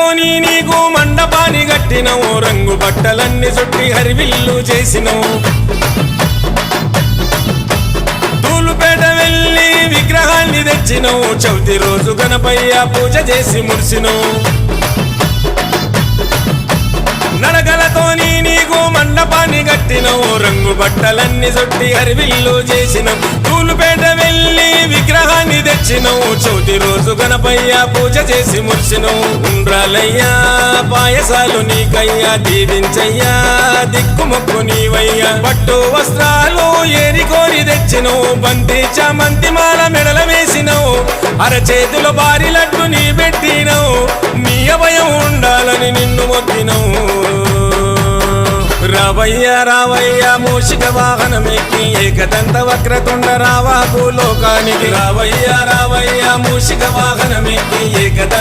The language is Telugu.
నడకలతోని నీకు మండపాన్ని కట్టినవు రంగు బట్టలన్నీ చుట్టి హరివిల్లు చేసినవు తూలుపేట వెళ్ళి విగ్రహాన్ని తెచ్చినవు చవితి రోజు గణపయ్య పూజ చేసి మురిసినవు నడకలతోని నీకు మండపాన్ని కట్టినవు రంగు బట్టలన్నీ చుట్టి హరివిల్లు చేసినవు తూలుపేట వెళ్ళి విగ్రహాన్ని తెచ్చినవు చవితి రోజు గణపయ్య పూజ చేసి మురిసినవు ఉండ్రాలయ్యా పాయసాలు నీకయ్యా దీవించయ్యా దిక్కుమొక్కు నీవయ్యా పట్టు వస్త్రాలు ఏరికోరి తెచ్చినవు బంతి చామంతి మాల మెడల వేసినవు అరచేతుల భారీ లడ్డు నీ పెట్టినవు నీ అభయం ఉండాలని నిన్ను మొక్కినవు రావయ్యా రావయ్యా మూషిక వాహనమెక్కి ఏకదంత వక్రతుండ రావా భూలోకానికి రావయ్యా రావయ్యా మూషిక వాహనమెక్కి ఏకదంత